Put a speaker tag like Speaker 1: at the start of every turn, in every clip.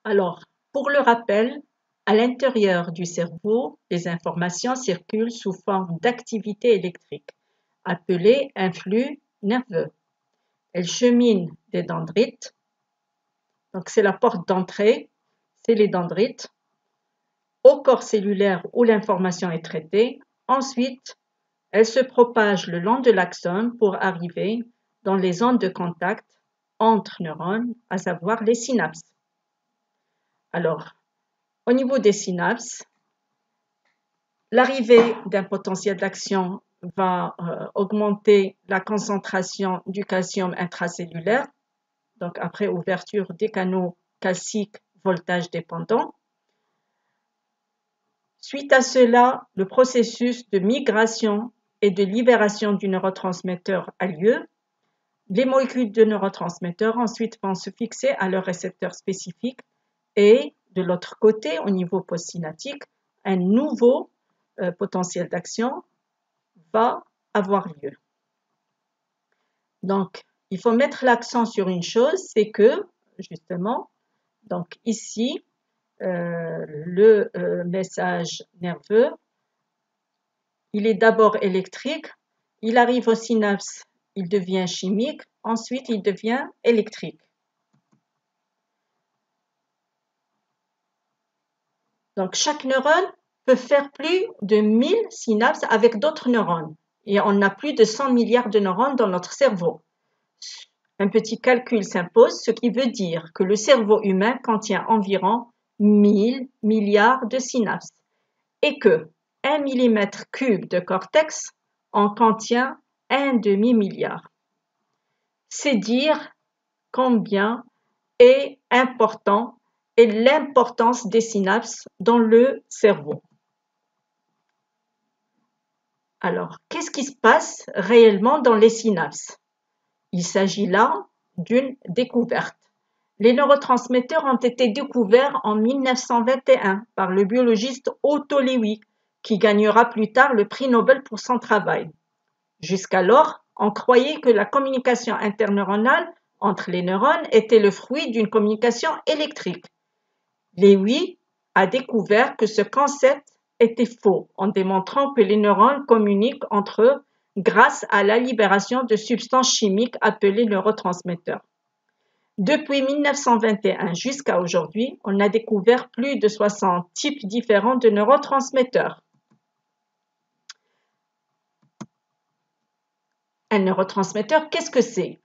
Speaker 1: Alors, pour le rappel, à l'intérieur du cerveau, les informations circulent sous forme d'activité électrique, appelée un flux nerveux. Elles cheminent des dendrites, donc c'est la porte d'entrée, c'est les dendrites, au corps cellulaire où l'information est traitée. Ensuite, elles se propagent le long de l'axone pour arriver dans les zones de contact entre neurones, à savoir les synapses. Alors, au niveau des synapses, l'arrivée d'un potentiel d'action va augmenter la concentration du calcium intracellulaire, donc après ouverture des canaux calciques voltage dépendant. Suite à cela, le processus de migration et de libération du neurotransmetteur a lieu. Les molécules de neurotransmetteurs ensuite vont se fixer à leur récepteur spécifique et de l'autre côté, au niveau postsynaptique, un nouveau potentiel d'action va avoir lieu. Donc, il faut mettre l'accent sur une chose, c'est que, justement, donc ici, le message nerveux, il est d'abord électrique, il arrive au synapse, il devient chimique, ensuite il devient électrique. Donc, chaque neurone peut faire plus de 1000 synapses avec d'autres neurones. Et on a plus de 100 milliards de neurones dans notre cerveau. Un petit calcul s'impose, ce qui veut dire que le cerveau humain contient environ 1000 milliards de synapses et que 1 millimètre cube de cortex en contient un demi-milliard. C'est dire combien est important et l'importance des synapses dans le cerveau. Alors, qu'est-ce qui se passe réellement dans les synapses? Il s'agit là d'une découverte. Les neurotransmetteurs ont été découverts en 1921 par le biologiste Otto Lewy, qui gagnera plus tard le prix Nobel pour son travail. Jusqu'alors, on croyait que la communication interneuronale entre les neurones était le fruit d'une communication électrique. Lewy a découvert que ce concept était faux en démontrant que les neurones communiquent entre eux grâce à la libération de substances chimiques appelées neurotransmetteurs. Depuis 1921 jusqu'à aujourd'hui, on a découvert plus de 60 types différents de neurotransmetteurs. Un neurotransmetteur, qu'est-ce que c'est?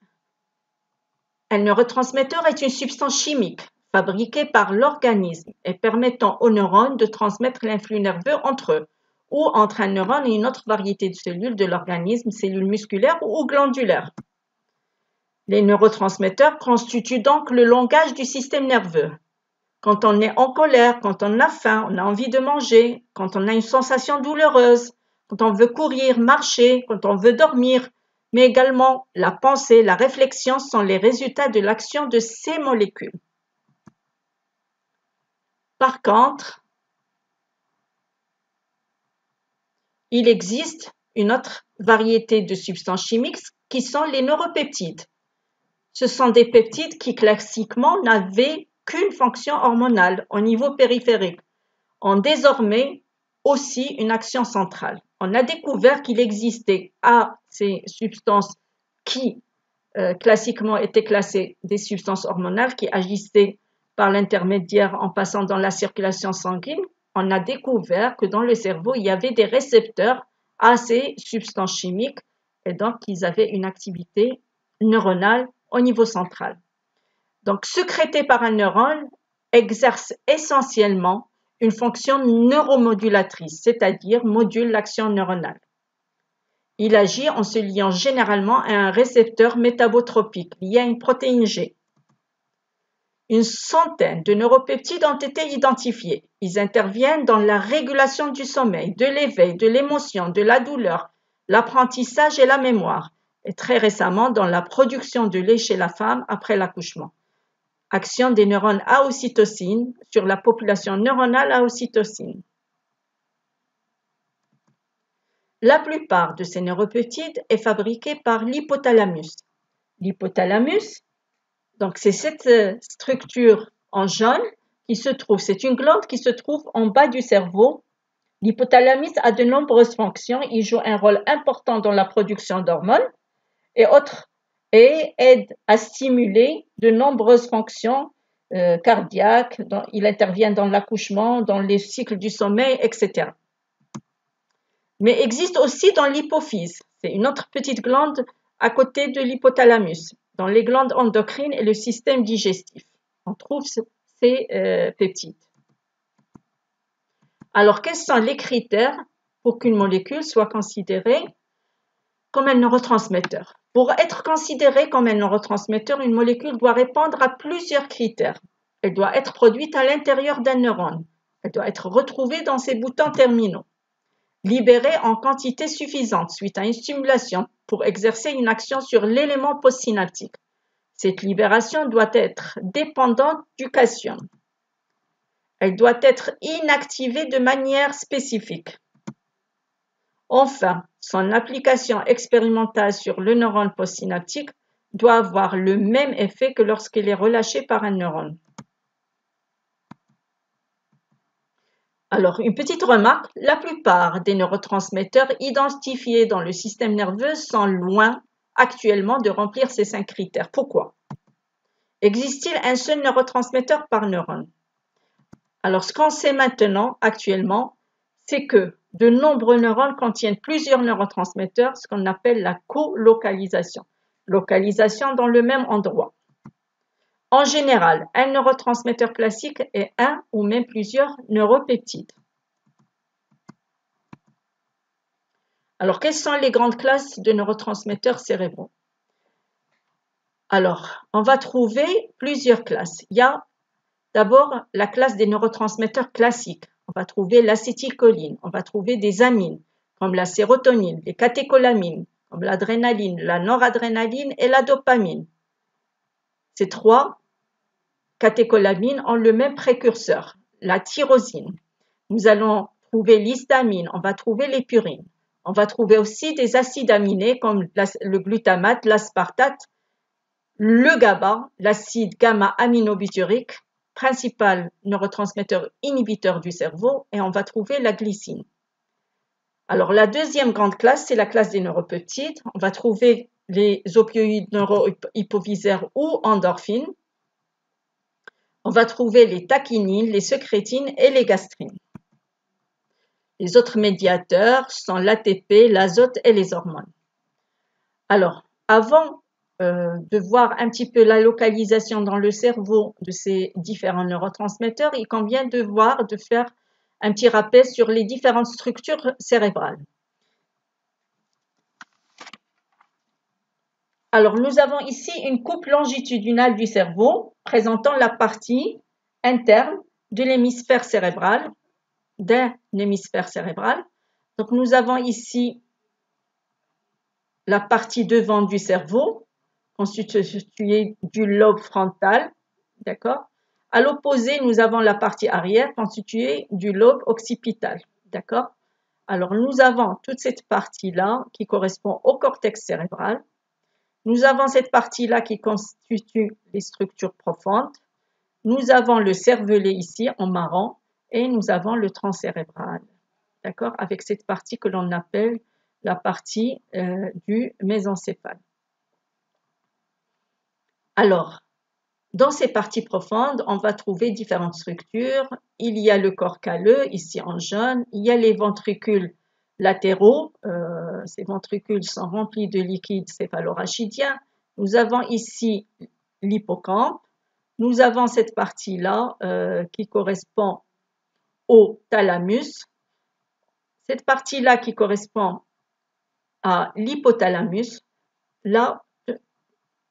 Speaker 1: Un neurotransmetteur est une substance chimique fabriquée par l'organisme et permettant aux neurones de transmettre l'influx nerveux entre eux ou entre un neurone et une autre variété de cellules de l'organisme, cellules musculaires ou glandulaires. Les neurotransmetteurs constituent donc le langage du système nerveux. Quand on est en colère, quand on a faim, on a envie de manger, quand on a une sensation douloureuse, quand on veut courir, marcher, quand on veut dormir, mais également la pensée, la réflexion sont les résultats de l'action de ces molécules. Par contre, il existe une autre variété de substances chimiques qui sont les neuropeptides. Ce sont des peptides qui classiquement n'avaient qu'une fonction hormonale au niveau périphérique, ont désormais aussi une action centrale. On a découvert qu'il existait ces substances qui classiquement étaient classées des substances hormonales qui agissaient par l'intermédiaire en passant dans la circulation sanguine. On a découvert que dans le cerveau, il y avait des récepteurs à ces substances chimiques et donc ils avaient une activité neuronale au niveau central. Donc, sécrété par un neurone exerce essentiellement une fonction neuromodulatrice, c'est-à-dire module l'action neuronale. Il agit en se liant généralement à un récepteur métabotropique lié à une protéine G. Une centaine de neuropeptides ont été identifiés. Ils interviennent dans la régulation du sommeil, de l'éveil, de l'émotion, de la douleur, l'apprentissage et la mémoire, et très récemment dans la production de lait chez la femme après l'accouchement. Action des neurones à ocytocine sur la population neuronale à ocytocine. La plupart de ces neuropeptides est fabriquée par l'hypothalamus. L'hypothalamus, donc c'est cette structure en jaune c'est une glande qui se trouve en bas du cerveau. L'hypothalamus a de nombreuses fonctions. Il joue un rôle important dans la production d'hormones et aide à stimuler de nombreuses fonctions cardiaques. Il intervient dans l'accouchement, dans les cycles du sommeil, etc. Mais existe aussi dans l'hypophyse. C'est une autre petite glande à côté de l'hypothalamus, dans les glandes endocrines et le système digestif. On trouve ces peptides. Alors, quels sont les critères pour qu'une molécule soit considérée comme un neurotransmetteur? Pour être considérée comme un neurotransmetteur, une molécule doit répondre à plusieurs critères. Elle doit être produite à l'intérieur d'un neurone. Elle doit être retrouvée dans ses boutons terminaux. Libérée en quantité suffisante suite à une stimulation pour exercer une action sur l'élément postsynaptique. Cette libération doit être dépendante du calcium. Elle doit être inactivée de manière spécifique. Enfin, son application expérimentale sur le neurone postsynaptique doit avoir le même effet que lorsqu'elle est relâchée par un neurone. Alors, une petite remarque, la plupart des neurotransmetteurs identifiés dans le système nerveux sont loin actuellement de remplir ces 5 critères. Pourquoi? Existe-t-il un seul neurotransmetteur par neurone? Alors, ce qu'on sait maintenant, actuellement, c'est que de nombreux neurones contiennent plusieurs neurotransmetteurs, ce qu'on appelle la colocalisation. Localisation dans le même endroit. En général, un neurotransmetteur classique est un ou même plusieurs neuropeptides. Alors, quelles sont les grandes classes de neurotransmetteurs cérébraux? Alors, on va trouver plusieurs classes. Il y a d'abord la classe des neurotransmetteurs classiques. On va trouver l'acétylcholine, on va trouver des amines, comme la sérotonine, les catécholamines, comme l'adrénaline, la noradrénaline et la dopamine. Ces 3 catécholamines ont le même précurseur, la tyrosine. Nous allons trouver l'histamine, on va trouver les purines. On va trouver aussi des acides aminés comme le glutamate, l'aspartate, le GABA, l'acide gamma-aminobutyrique, principal neurotransmetteur inhibiteur du cerveau, et on va trouver la glycine. Alors, la deuxième grande classe, c'est la classe des neuropeptides. On va trouver les opioïdes neurohypophysaires ou endorphines. On va trouver les tachinines, les secrétines et les gastrines. Les autres médiateurs sont l'ATP, l'azote et les hormones. Alors, avant de voir un petit peu la localisation dans le cerveau de ces différents neurotransmetteurs, il convient de faire un petit rappel sur les différentes structures cérébrales. Alors, nous avons ici une coupe longitudinale du cerveau présentant la partie interne de l'hémisphère cérébral, d'un hémisphère cérébral. Donc, nous avons ici la partie devant du cerveau, constituée du lobe frontal, d'accord? À l'opposé, nous avons la partie arrière, constituée du lobe occipital, d'accord? Alors, nous avons toute cette partie-là qui correspond au cortex cérébral. Nous avons cette partie-là qui constitue les structures profondes. Nous avons le cervelet ici en marron et nous avons le tronc cérébral, d'accord? Avec cette partie que l'on appelle la partie du mésencéphale. Alors, dans ces parties profondes, on va trouver différentes structures. Il y a le corps calleux, ici en jaune. Il y a les ventricules latéraux. Ces ventricules sont remplis de liquide céphalorachidien. Nous avons ici l'hippocampe. Nous avons cette partie-là qui correspond au thalamus. Cette partie-là qui correspond à l'hypothalamus. Là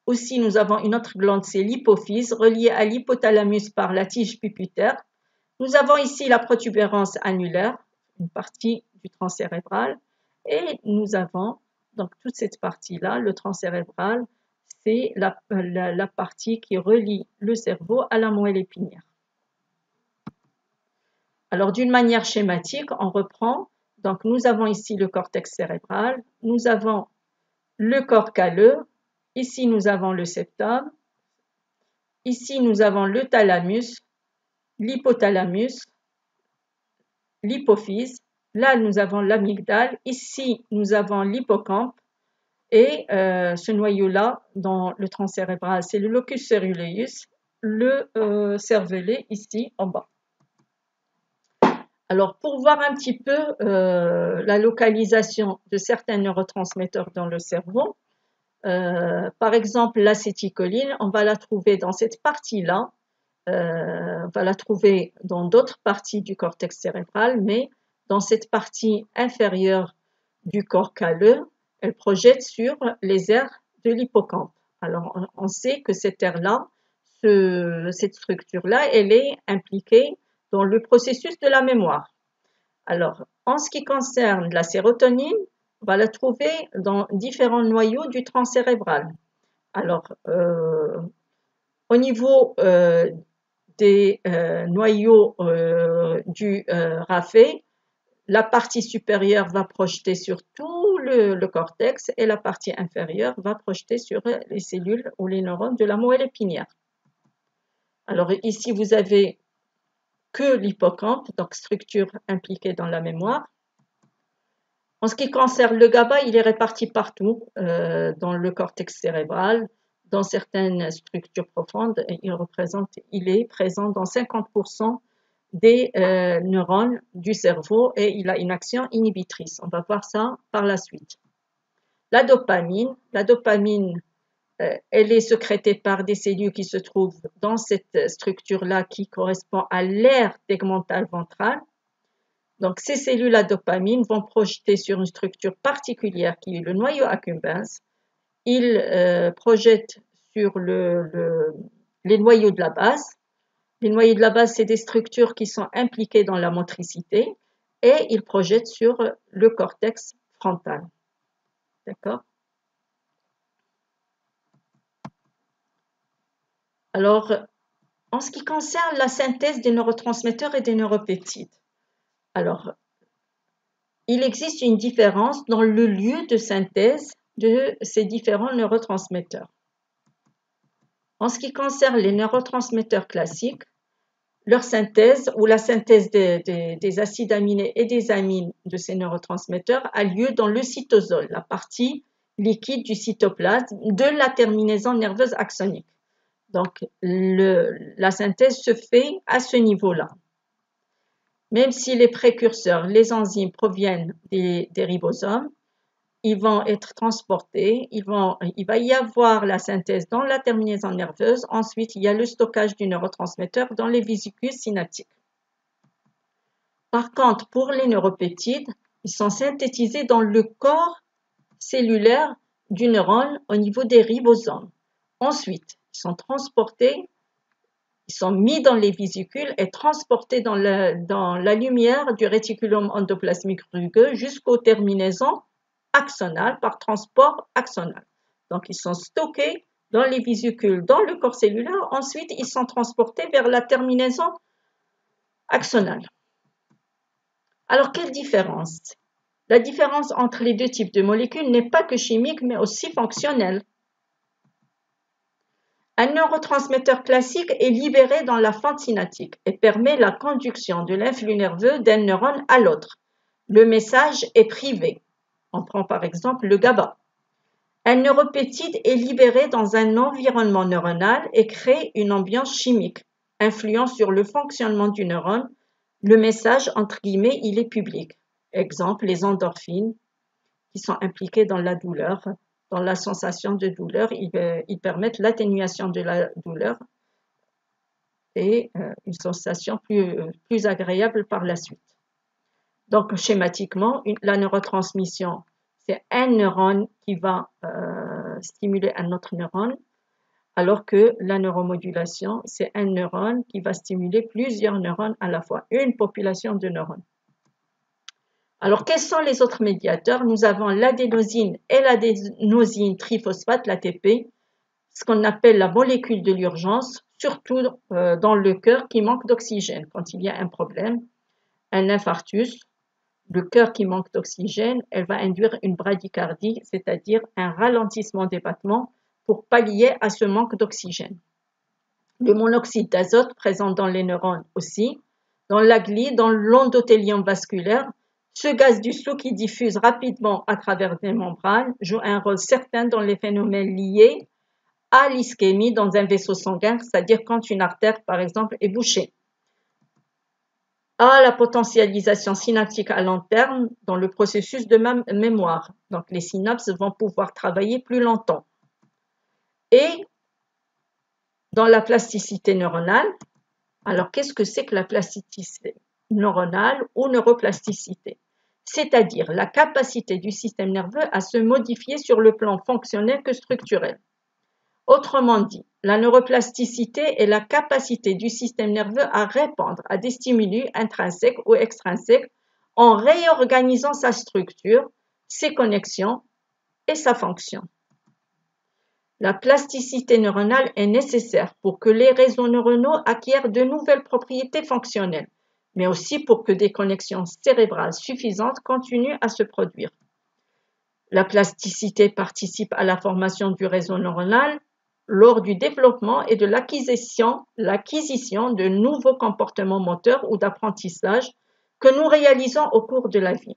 Speaker 1: aussi, nous avons une autre glande, c'est l'hypophyse, reliée à l'hypothalamus par la tige pupitaire. Nous avons ici la protubérance annulaire, une partie du tronc cérébral. Et nous avons donc toute cette partie-là, le tronc cérébral, c'est la partie qui relie le cerveau à la moelle épinière. Alors, d'une manière schématique, on reprend. Donc, nous avons ici le cortex cérébral, nous avons le corps calleux, ici nous avons le septum, ici nous avons le thalamus, l'hypothalamus, l'hypophyse. Là, nous avons l'amygdale. Ici, nous avons l'hippocampe. Et ce noyau-là, dans le tronc cérébral, c'est le locus coeruleus, le cervelet ici en bas. Alors, pour voir un petit peu la localisation de certains neurotransmetteurs dans le cerveau, par exemple l'acétycholine, on va la trouver dans cette partie-là, on va la trouver dans d'autres parties du cortex cérébral, mais dans cette partie inférieure du corps calleux, elle projette sur les aires de l'hippocampe. Alors, on sait que cette aire-là, cette structure-là, elle est impliquée dans le processus de la mémoire. Alors, en ce qui concerne la sérotonine, on va la trouver dans différents noyaux du tronc cérébral. Alors, au niveau des noyaux du raphet, la partie supérieure va projeter sur tout le cortex et la partie inférieure va projeter sur les cellules ou les neurones de la moelle épinière. Alors ici, vous avez que l'hippocampe, donc structure impliquée dans la mémoire. En ce qui concerne le GABA, il est réparti partout dans le cortex cérébral, dans certaines structures profondes. Il est présent dans 50% des neurones du cerveau et il a une action inhibitrice. On va voir ça par la suite. La dopamine, elle est sécrétée par des cellules qui se trouvent dans cette structure-là qui correspond à l'aire tegmentale ventrale. Donc, ces cellules à dopamine vont projeter sur une structure particulière qui est le noyau accumbens. Ils projettent sur les noyaux de la base. Les noyaux de la base, c'est des structures qui sont impliquées dans la motricité et ils projettent sur le cortex frontal. D'accord? Alors, en ce qui concerne la synthèse des neurotransmetteurs et des neuropeptides, alors, il existe une différence dans le lieu de synthèse de ces différents neurotransmetteurs. En ce qui concerne les neurotransmetteurs classiques, leur synthèse ou la synthèse des acides aminés et des amines de ces neurotransmetteurs a lieu dans le cytosol, la partie liquide du cytoplasme de la terminaison nerveuse axonique. Donc, la synthèse se fait à ce niveau-là. Même si les précurseurs, les enzymes proviennent des ribosomes, ils vont être transportés, il va y avoir la synthèse dans la terminaison nerveuse, ensuite il y a le stockage du neurotransmetteur dans les vésicules synaptiques. Par contre, pour les neuropeptides, ils sont synthétisés dans le corps cellulaire du neurone au niveau des ribosomes. Ensuite, ils sont transportés, ils sont mis dans les vésicules et transportés dans la lumière du réticulum endoplasmique rugueux jusqu'aux terminaisons axonales par transport axonal. Donc, ils sont stockés dans les vésicules, dans le corps cellulaire. Ensuite, ils sont transportés vers la terminaison axonale. Alors, quelle différence? La différence entre les deux types de molécules n'est pas que chimique, mais aussi fonctionnelle. Un neurotransmetteur classique est libéré dans la fente synaptique et permet la conduction de l'influx nerveux d'un neurone à l'autre. Le message est privé. On prend par exemple le GABA. Un neuropeptide est libéré dans un environnement neuronal et crée une ambiance chimique, influant sur le fonctionnement du neurone. Le message, entre guillemets, il est public. Exemple, les endorphines qui sont impliquées dans la douleur, dans la sensation de douleur, ils permettent l'atténuation de la douleur et une sensation plus agréable par la suite. Donc, schématiquement, la neurotransmission, c'est un neurone qui va stimuler un autre neurone, alors que la neuromodulation, c'est un neurone qui va stimuler plusieurs neurones à la fois, une population de neurones. Alors, quels sont les autres médiateurs? Nous avons l'adénosine et l'adénosine triphosphate, l'ATP, ce qu'on appelle la molécule de l'urgence, surtout dans le cœur qui manque d'oxygène. Quand il y a un problème, un infarctus, le cœur qui manque d'oxygène, elle va induire une bradycardie, c'est-à-dire un ralentissement des battements pour pallier à ce manque d'oxygène. le monoxyde d'azote présent dans les neurones aussi, dans la glie, dans l'endothélium vasculaire. Ce gaz du sou qui diffuse rapidement à travers des membranes joue un rôle certain dans les phénomènes liés à l'ischémie dans un vaisseau sanguin, c'est-à-dire quand une artère, par exemple, est bouchée. À la potentialisation synaptique à long terme dans le processus de mémoire. Donc, les synapses vont pouvoir travailler plus longtemps. Et dans la plasticité neuronale, alors qu'est-ce que c'est que la plasticité neuronale ou neuroplasticité? C'est-à-dire la capacité du système nerveux à se modifier sur le plan fonctionnel que structurel. Autrement dit, la neuroplasticité est la capacité du système nerveux à répondre à des stimuli intrinsèques ou extrinsèques en réorganisant sa structure, ses connexions et sa fonction. La plasticité neuronale est nécessaire pour que les réseaux neuronaux acquièrent de nouvelles propriétés fonctionnelles, mais aussi pour que des connexions cérébrales suffisantes continuent à se produire. La plasticité participe à la formation du réseau neuronal lors du développement et de l'acquisition de nouveaux comportements moteurs ou d'apprentissage que nous réalisons au cours de la vie.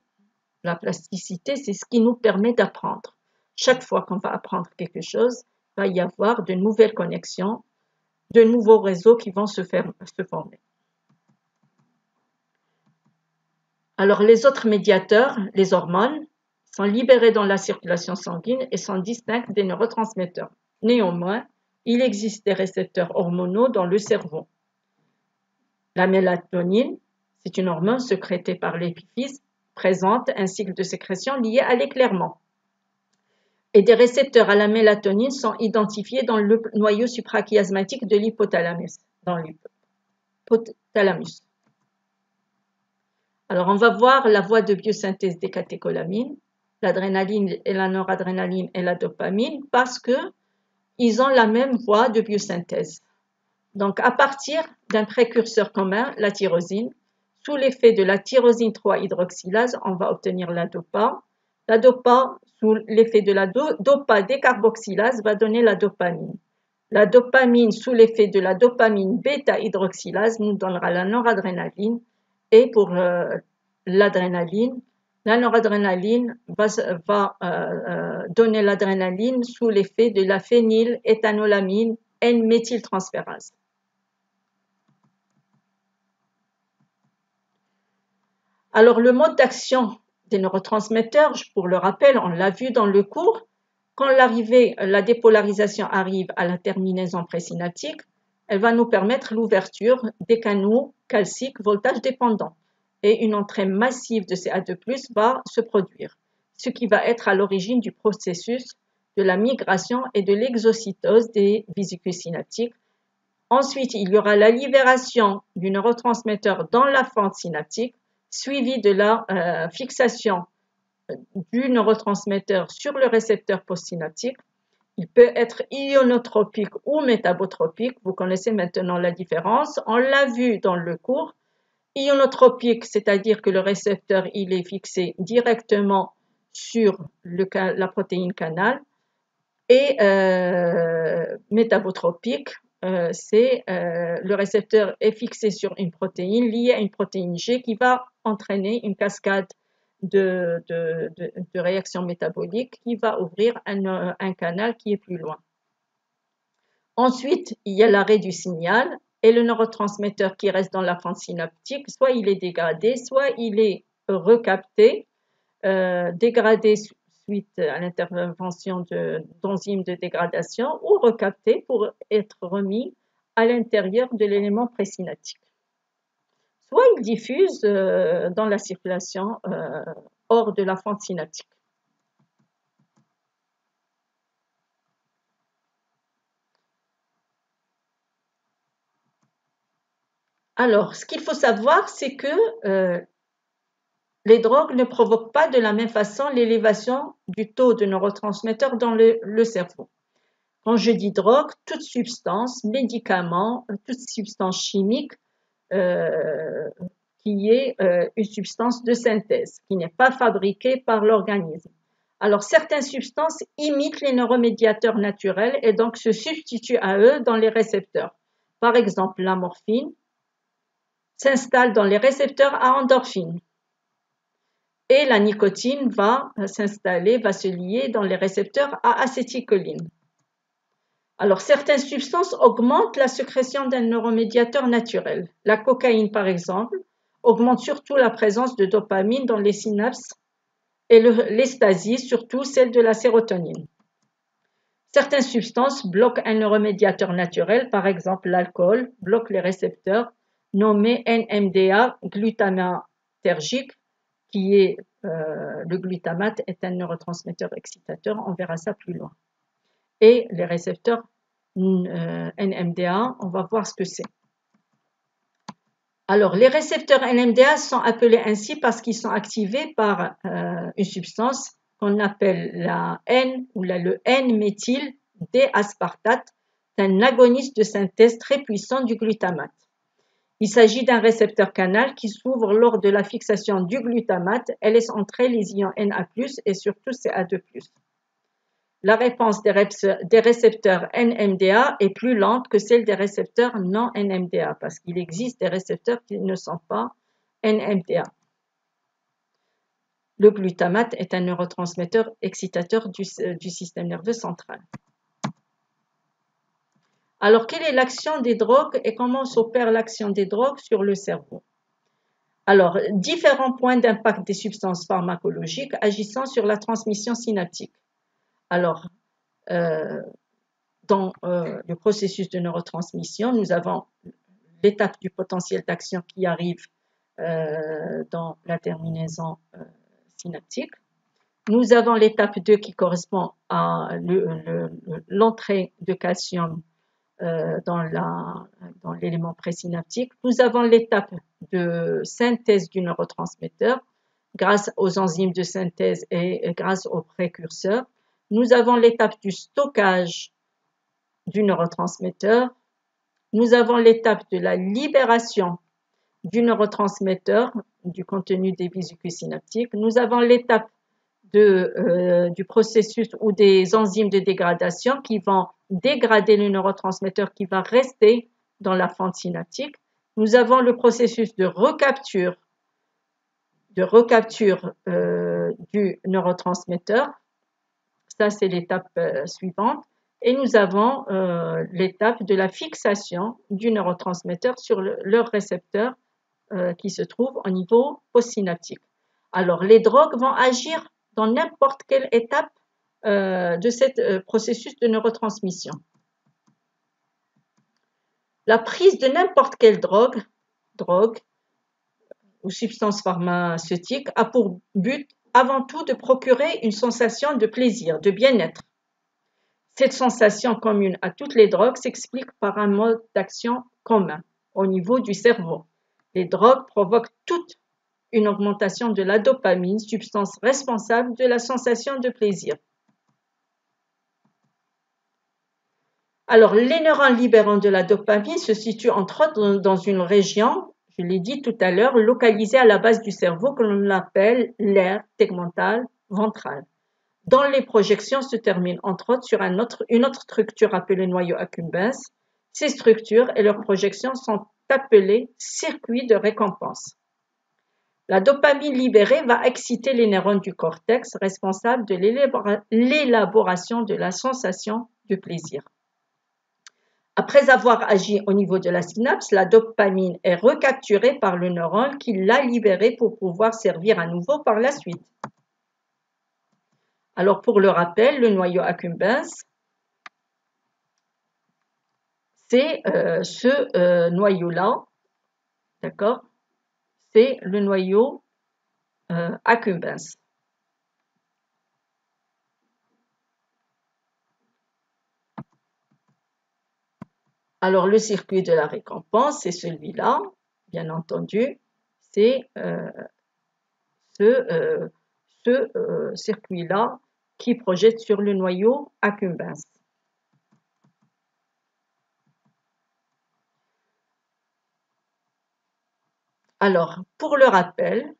Speaker 1: La plasticité, c'est ce qui nous permet d'apprendre. Chaque fois qu'on va apprendre quelque chose, il va y avoir de nouvelles connexions, de nouveaux réseaux qui vont se former. Alors, les autres médiateurs, les hormones, sont libérés dans la circulation sanguine et sont distincts des neurotransmetteurs. Néanmoins, il existe des récepteurs hormonaux dans le cerveau. La mélatonine, c'est une hormone sécrétée par l'épiphyse, présente un cycle de sécrétion lié à l'éclairement. Et des récepteurs à la mélatonine sont identifiés dans le noyau suprachiasmatique de l'hypothalamus. Alors, on va voir la voie de biosynthèse des catécholamines, l'adrénaline et la noradrénaline et la dopamine, parce qu'ils ont la même voie de biosynthèse. Donc, à partir d'un précurseur commun, la tyrosine, sous l'effet de la tyrosine 3-hydroxylase, on va obtenir la dopa. La dopa, sous l'effet de la dopa-décarboxylase, va donner la dopamine. La dopamine, sous l'effet de la dopamine bêta-hydroxylase, nous donnera la noradrénaline. Et pour l'adrénaline, la noradrénaline va donner l'adrénaline sous l'effet de la phényléthanolamine N-méthyltransférase. Alors, le mode d'action des neurotransmetteurs, pour le rappel, on l'a vu dans le cours, quand la dépolarisation arrive à la terminaison présynaptique, elle va nous permettre l'ouverture des canaux calciques voltage dépendants et une entrée massive de CA2+ va se produire, ce qui va être à l'origine du processus de la migration et de l'exocytose des vésicules synaptiques. Ensuite, il y aura la libération du neurotransmetteur dans la fente synaptique, suivie de la fixation du neurotransmetteur sur le récepteur postsynaptique. Il peut être ionotropique ou métabotropique. Vous connaissez maintenant la différence. On l'a vu dans le cours. Ionotropique, c'est-à-dire que le récepteur il est fixé directement sur la protéine canal. Et métabotropique, le récepteur est fixé sur une protéine liée à une protéine G qui va entraîner une cascade de réactions métaboliques qui va ouvrir un canal qui est plus loin. Ensuite, il y a l'arrêt du signal et le neurotransmetteur qui reste dans la fente synaptique, soit il est dégradé, soit il est recapté, dégradé suite à l'intervention d'enzymes de dégradation ou recapté pour être remis à l'intérieur de l'élément présynaptique. Soit il diffuse dans la circulation hors de la fente synaptique. Alors, ce qu'il faut savoir, c'est que les drogues ne provoquent pas de la même façon l'élévation du taux de neurotransmetteurs dans le cerveau. Quand je dis drogue, toute substance, médicament, toute substance chimique qui est une substance de synthèse, qui n'est pas fabriquée par l'organisme. Alors, certaines substances imitent les neuromédiateurs naturels et donc se substituent à eux dans les récepteurs. par exemple la morphine, s'installe dans les récepteurs à endorphine. Et la nicotine va s'installer, va se lier dans les récepteurs à acétylcholine. Alors, certaines substances augmentent la sécrétion d'un neuromédiateur naturel. La cocaïne, par exemple, augmente surtout la présence de dopamine dans les synapses et l'ecstasy, surtout celle de la sérotonine. Certaines substances bloquent un neuromédiateur naturel, par exemple l'alcool, bloque les récepteurs nommés NMDA glutamatergique, qui est le glutamate est un neurotransmetteur excitateur, on verra ça plus loin. Et les récepteurs NMDA, on va voir ce que c'est. Alors, les récepteurs NMDA sont appelés ainsi parce qu'ils sont activés par une substance qu'on appelle la N ou le N-méthyl-D-aspartate, un agoniste de synthèse très puissant du glutamate. Il s'agit d'un récepteur canal qui s'ouvre lors de la fixation du glutamate et laisse entrer les ions Na+, et surtout Ca2+. La réponse des récepteurs NMDA est plus lente que celle des récepteurs non NMDA parce qu'il existe des récepteurs qui ne sont pas NMDA. Le glutamate est un neurotransmetteur excitateur du système nerveux central. Alors, quelle est l'action des drogues et comment s'opère l'action des drogues sur le cerveau? Alors, différents points d'impact des substances pharmacologiques agissant sur la transmission synaptique. Alors, dans le processus de neurotransmission, nous avons l'étape du potentiel d'action qui arrive dans la terminaison synaptique. Nous avons l'étape 2 qui correspond à l'entrée de calcium dans l'élément présynaptique. Nous avons l'étape de synthèse du neurotransmetteur grâce aux enzymes de synthèse et grâce aux précurseurs. Nous avons l'étape du stockage du neurotransmetteur. Nous avons l'étape de la libération du neurotransmetteur, du contenu des vésicules synaptiques. Nous avons l'étape du processus ou des enzymes de dégradation qui vont dégrader le neurotransmetteur qui va rester dans la fente synaptique. Nous avons le processus de recapture du neurotransmetteur. Ça, c'est l'étape suivante. Et nous avons l'étape de la fixation du neurotransmetteur sur leur récepteur qui se trouve au niveau postsynaptique. Alors, les drogues vont agir dans n'importe quelle étape de ce processus de neurotransmission. La prise de n'importe quelle drogue ou substance pharmaceutique a pour but avant tout de procurer une sensation de plaisir, de bien-être. Cette sensation commune à toutes les drogues s'explique par un mode d'action commun au niveau du cerveau. Les drogues provoquent toute une augmentation de la dopamine, substance responsable de la sensation de plaisir. Alors, les neurones libérants de la dopamine se situent entre autres dans une région, je l'ai dit tout à l'heure, localisée à la base du cerveau que l'on appelle l'aire tegmentale ventrale, dont les projections se terminent entre autres sur une autre structure appelée noyau accumbens. Ces structures et leurs projections sont appelées circuits de récompense. La dopamine libérée va exciter les neurones du cortex responsables de l'élaboration de la sensation de plaisir. Après avoir agi au niveau de la synapse, la dopamine est recapturée par le neurone qui l'a libérée pour pouvoir servir à nouveau par la suite. Alors pour le rappel, le noyau accumbens, c'est ce noyau-là, d'accord? C'est le noyau accumbens. Alors, le circuit de la récompense, c'est celui-là, bien entendu, c'est ce circuit-là qui projette sur le noyau accumbens. Alors, pour le rappel,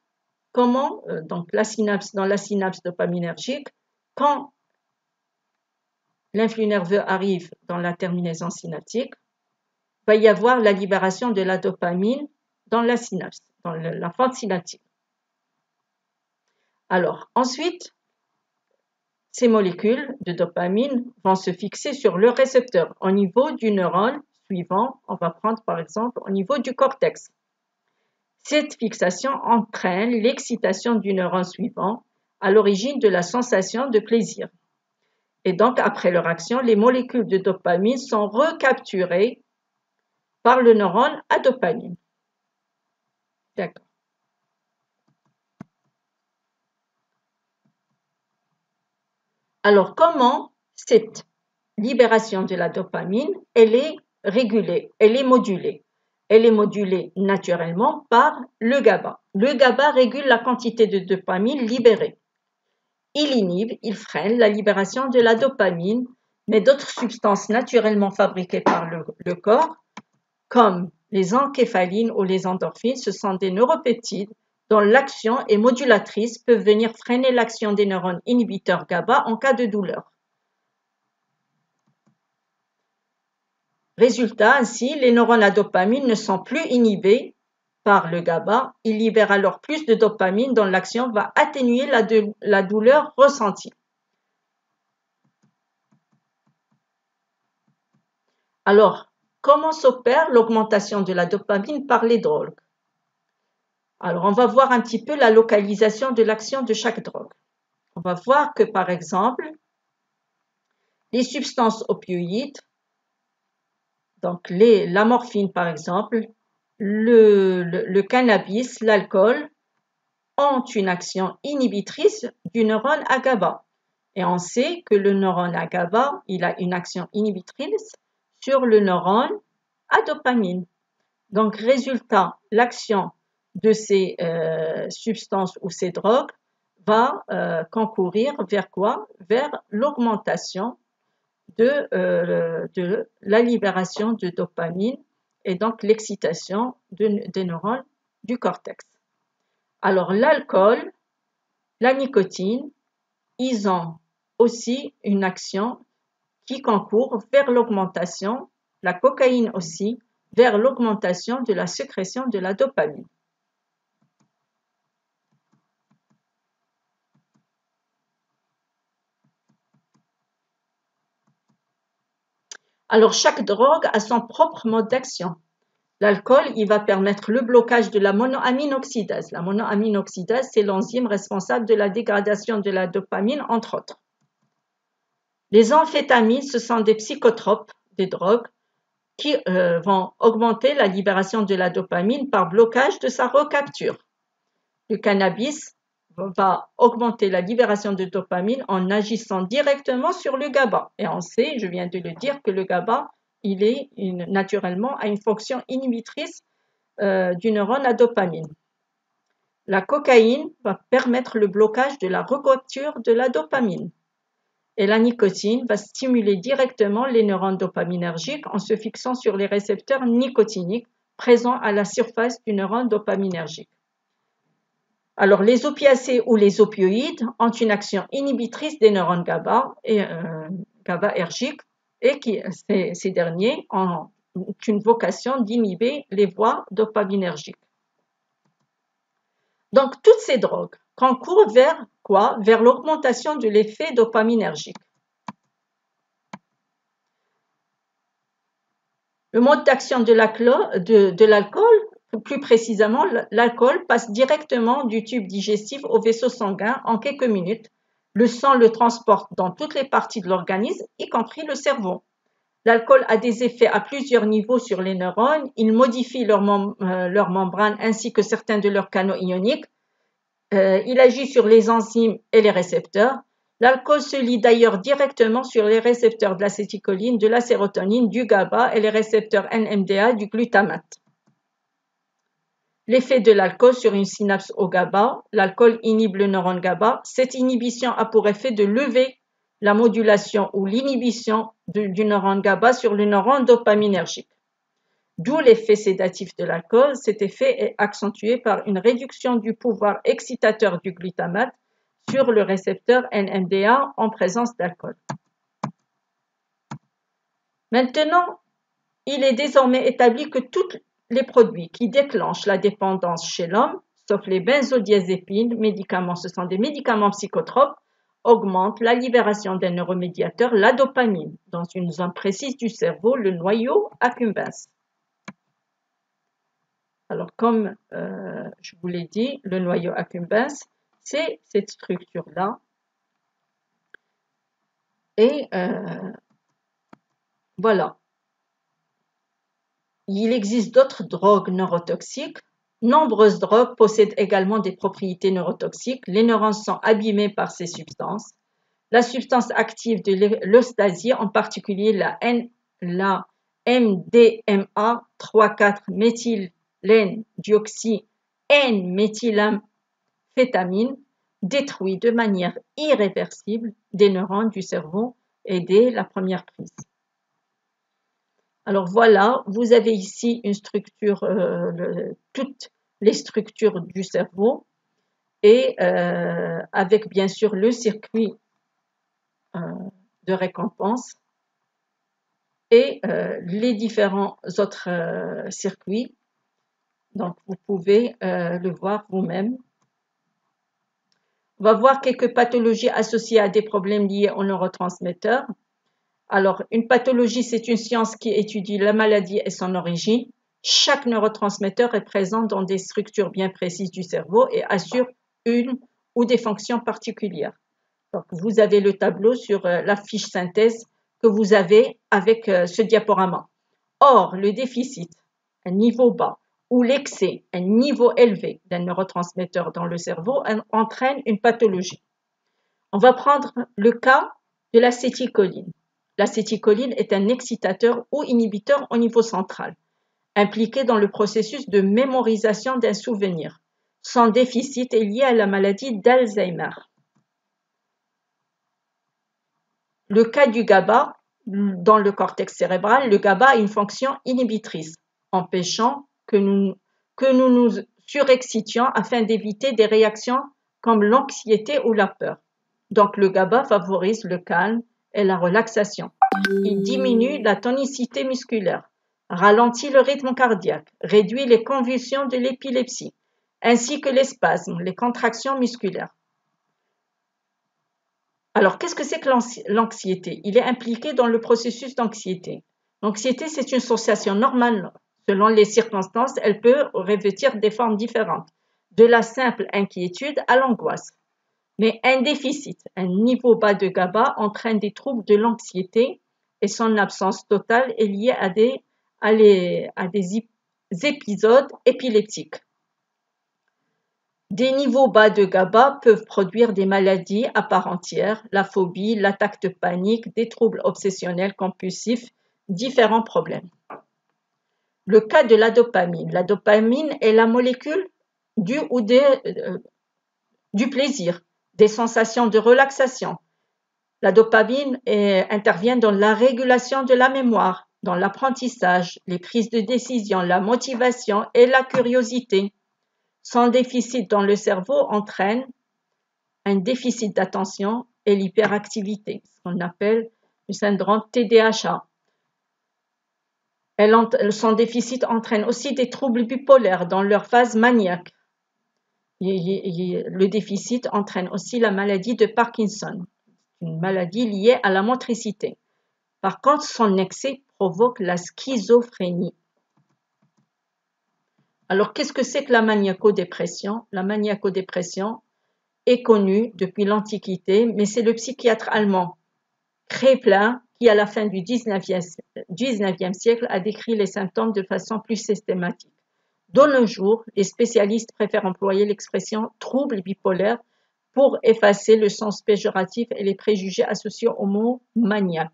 Speaker 1: comment, donc dans la synapse dopaminergique, quand l'influx nerveux arrive dans la terminaison synaptique, va y avoir la libération de la dopamine dans la synapse, dans la fente synaptique. Alors, ensuite, ces molécules de dopamine vont se fixer sur le récepteur au niveau du neurone suivant. On va prendre par exemple au niveau du cortex. Cette fixation entraîne l'excitation du neurone suivant à l'origine de la sensation de plaisir. Et donc, après leur action, les molécules de dopamine sont recapturées par le neurone à dopamine. D'accord. Alors, comment cette libération de la dopamine, elle est régulée, elle est modulée? Elle est modulée naturellement par le GABA. Le GABA régule la quantité de dopamine libérée. Il inhibe, il freine la libération de la dopamine, mais d'autres substances naturellement fabriquées par le corps, comme les encéphalines ou les endorphines, ce sont des neuropeptides dont l'action est modulatrice, peuvent venir freiner l'action des neurones inhibiteurs GABA en cas de douleur. Résultat, ainsi, les neurones à dopamine ne sont plus inhibés par le GABA. Ils libèrent alors plus de dopamine dont l'action va atténuer la douleur ressentie. Alors, comment s'opère l'augmentation de la dopamine par les drogues? Alors, on va voir un petit peu la localisation de l'action de chaque drogue. On va voir que, par exemple, les substances opioïdes, donc la morphine par exemple, le cannabis, l'alcool, ont une action inhibitrice du neurone à GABA. Et on sait que le neurone à GABA, il a une action inhibitrice sur le neurone à dopamine. Donc, résultat, l'action de ces substances ou ces drogues va concourir vers quoi? Vers l'augmentation de la libération de dopamine et donc l'excitation des neurones du cortex. Alors, l'alcool, la nicotine, ils ont aussi une action qui concourt vers l'augmentation, la cocaïne aussi, vers l'augmentation de la sécrétion de la dopamine. Alors, chaque drogue a son propre mode d'action. L'alcool, il va permettre le blocage de la monoamine oxydase. La monoamine oxydase, c'est l'enzyme responsable de la dégradation de la dopamine, entre autres. Les amphétamines, ce sont des psychotropes, des drogues, qui vont augmenter la libération de la dopamine par blocage de sa recapture. Le cannabis va augmenter la libération de dopamine en agissant directement sur le GABA. Et on sait, je viens de le dire, que le GABA, il est naturellement a une fonction inhibitrice du neurone à dopamine. La cocaïne va permettre le blocage de la recapture de la dopamine. Et la nicotine va stimuler directement les neurones dopaminergiques en se fixant sur les récepteurs nicotiniques présents à la surface du neurone dopaminergique. Alors, les opiacés ou les opioïdes ont une action inhibitrice des neurones GABA et GABAergiques et ces derniers ont une vocation d'inhiber les voies dopaminergiques. Donc, toutes ces drogues concourent vers quoi? Vers l'augmentation de l'effet dopaminergique. Le mode d'action de l'alcool, plus précisément, l'alcool passe directement du tube digestif au vaisseau sanguin en quelques minutes. Le sang le transporte dans toutes les parties de l'organisme, y compris le cerveau. L'alcool a des effets à plusieurs niveaux sur les neurones. Il modifie leur membrane ainsi que certains de leurs canaux ioniques. Il agit sur les enzymes et les récepteurs. L'alcool se lie d'ailleurs directement sur les récepteurs de l'acétylcholine, de la sérotonine, du GABA et les récepteurs NMDA du glutamate. L'effet de l'alcool sur une synapse au GABA, l'alcool inhibe le neurone GABA. Cette inhibition a pour effet de lever la modulation ou l'inhibition du neurone GABA sur le neurone dopaminergique. D'où l'effet sédatif de l'alcool. Cet effet est accentué par une réduction du pouvoir excitateur du glutamate sur le récepteur NMDA en présence d'alcool. Maintenant, il est désormais établi que tous les produits qui déclenchent la dépendance chez l'homme, sauf les benzodiazépines, médicaments, ce sont des médicaments psychotropes, augmentent la libération d'un neuromédiateur, la dopamine, dans une zone précise du cerveau, le noyau accumbens. Alors, comme je vous l'ai dit, le noyau accumbens, c'est cette structure-là. Et voilà. Il existe d'autres drogues neurotoxiques. Nombreuses drogues possèdent également des propriétés neurotoxiques. Les neurones sont abîmés par ces substances. La substance active de l'eustasie, en particulier la MDMA 3,4-méthylène-dioxy N-méthylamphétamine, détruit de manière irréversible des neurones du cerveau et dès la première prise. Alors voilà, vous avez ici une structure, toutes les structures du cerveau et avec bien sûr le circuit de récompense et les différents autres circuits. Donc vous pouvez le voir vous-même. On va voir quelques pathologies associées à des problèmes liés aux neurotransmetteurs. Alors, une pathologie, c'est une science qui étudie la maladie et son origine. Chaque neurotransmetteur est présent dans des structures bien précises du cerveau et assure une ou des fonctions particulières. Donc, vous avez le tableau sur la fiche synthèse que vous avez avec ce diaporama. Or, le déficit, un niveau bas, ou l'excès, un niveau élevé d'un neurotransmetteur dans le cerveau entraîne une pathologie. On va prendre le cas de l'acétylcholine. L'acétylcholine est un excitateur ou inhibiteur au niveau central, impliqué dans le processus de mémorisation d'un souvenir. Son déficit est lié à la maladie d'Alzheimer. Le cas du GABA, dans le cortex cérébral, le GABA a une fonction inhibitrice, empêchant que nous nous surexcitions afin d'éviter des réactions comme l'anxiété ou la peur. Donc le GABA favorise le calme et la relaxation. Il diminue la tonicité musculaire, ralentit le rythme cardiaque, réduit les convulsions de l'épilepsie, ainsi que les spasmes, les contractions musculaires. Alors, qu'est-ce que c'est que l'anxiété? Il est impliqué dans le processus d'anxiété. L'anxiété, c'est une sensation normale. Selon les circonstances, elle peut revêtir des formes différentes, de la simple inquiétude à l'angoisse. Mais un déficit, un niveau bas de GABA entraîne des troubles de l'anxiété et son absence totale est liée à des épisodes épileptiques. Des niveaux bas de GABA peuvent produire des maladies à part entière, la phobie, l'attaque de panique, des troubles obsessionnels compulsifs, différents problèmes. Le cas de la dopamine. La dopamine est la molécule du plaisir, des sensations de relaxation. La dopamine intervient dans la régulation de la mémoire, dans l'apprentissage, les prises de décision, la motivation et la curiosité. Son déficit dans le cerveau entraîne un déficit d'attention et l'hyperactivité, ce qu'on appelle le syndrome TDAH. Son déficit entraîne aussi des troubles bipolaires dans leur phase maniaque. Le déficit entraîne aussi la maladie de Parkinson, une maladie liée à la motricité. Par contre, son excès provoque la schizophrénie. Alors, qu'est-ce que c'est que la maniaco-dépression? La maniaco-dépression est connue depuis l'Antiquité, mais c'est le psychiatre allemand Kraepelin qui, à la fin du 19e siècle, a décrit les symptômes de façon plus systématique. De nos jours, les spécialistes préfèrent employer l'expression « trouble bipolaire » pour effacer le sens péjoratif et les préjugés associés au mot « maniaque ».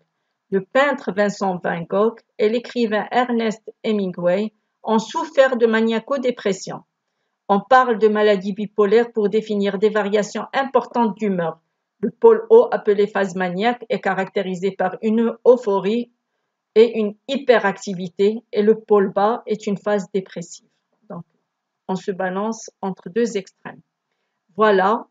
Speaker 1: Le peintre Vincent van Gogh et l'écrivain Ernest Hemingway ont souffert de maniaco-dépression. On parle de maladie bipolaire pour définir des variations importantes d'humeur. Le pôle haut, appelé phase maniaque, est caractérisé par une euphorie et une hyperactivité, et le pôle bas est une phase dépressive. Donc, on se balance entre deux extrêmes. Voilà,